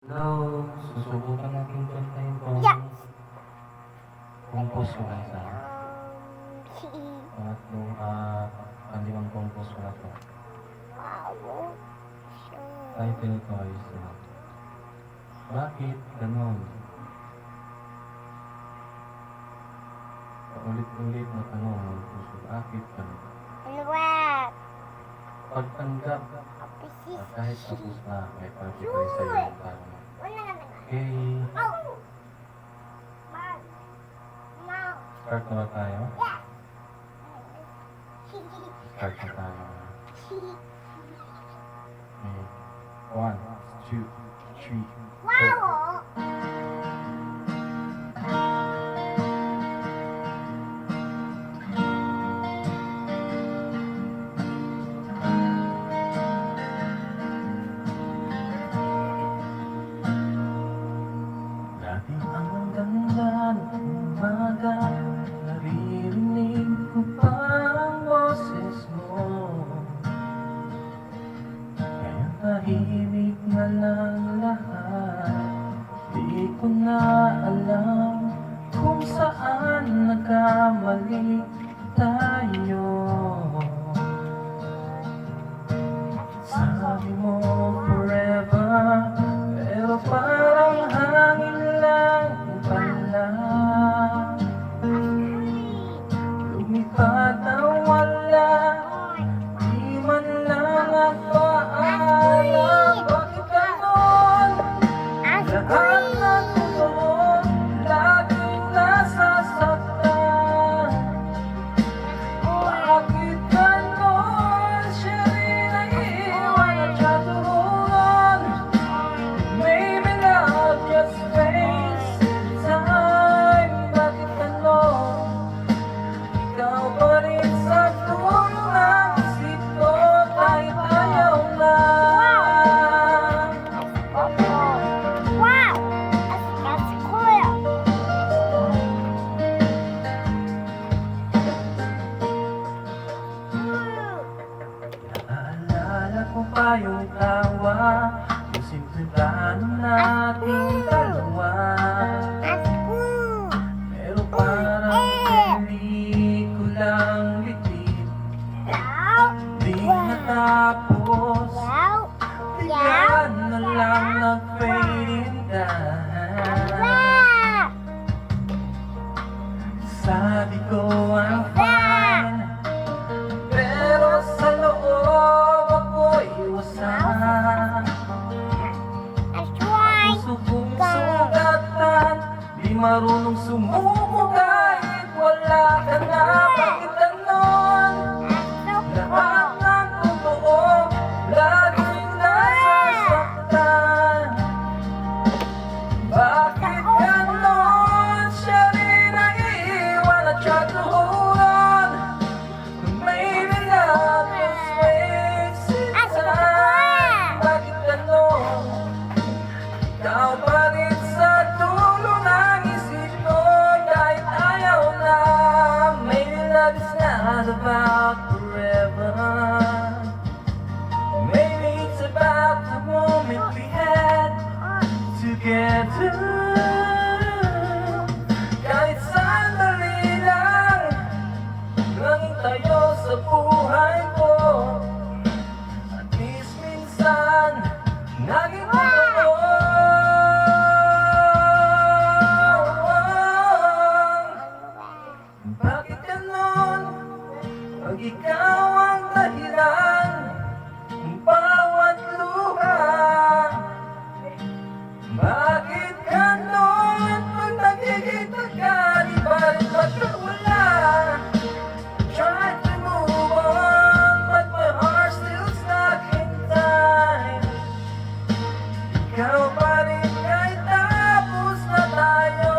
Hello, susubukan natin kantahin kung Yeah. compose ko lang sa pangatlong panlimang compose ko na to. Title ko is Bakit Ganon? Paulit-ulit na tanong ng puso, bakit ganon? Ano ba? Pagtanggap kahit tapos na may pag-ipay sa'yo yung tanong. Okay, start na ba tayo? Start na tayo. Okay. 1, 2, 3, 4. Dati ang ganda ng umaga, naririnig ko pa ang boses mo. Ngayon tahimik na lang lahat, di ko na alam kung saan nagkamali tayo. Sabi mo forever, pero parang hangin lang pala. Lumipad na wala, di man lang at paalam. Bakit ganon? Lahat ng totoo, laging nasasaktan. Bakit ganon? Siya rin ang iwan at katuruan. Maybe not just space and time. Bakit ganon? Ikaw pa rin sa dulo ng isip ko kahit ayaw na. Wow! That's cool! Naalala ko pa yung tawa, yung simple plano nating dalawa. That's cool! Pero parang pelikulang litid, di natapos. Bigla na lang nag-fading down. Sabi ko I'm fine, pero sa loob ako'y wasak. Puso kong sugatan, di marunong sumuko kahit wala ka na. Bakit ganon? Lahat ng totoo, laging nasasaktan. Bakit ganon? Siya rin ang iiwan at try to hold on. Maybe love just wastes time. Bakit ganon? Ikaw pa rin sa dulo ng isip ko kahit ayaw na. Maybe love is not about forever. Maybe it's about the moment we had together. Kahit sandali lang, langit tayo sa buhay ko. At least minsan, naging totoo. Bakit ganon? Pag ikaw ang dahilan ng bawat luha. Bakit ganon? Pag nakikita ka, di pa rin magkawala. Try to move on, but my heart still stuck in time. Ikaw pa rin kahit tapos na tayo.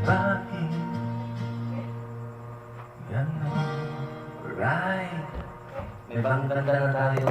Bakit ganon? Right. May bang ganda na tayo.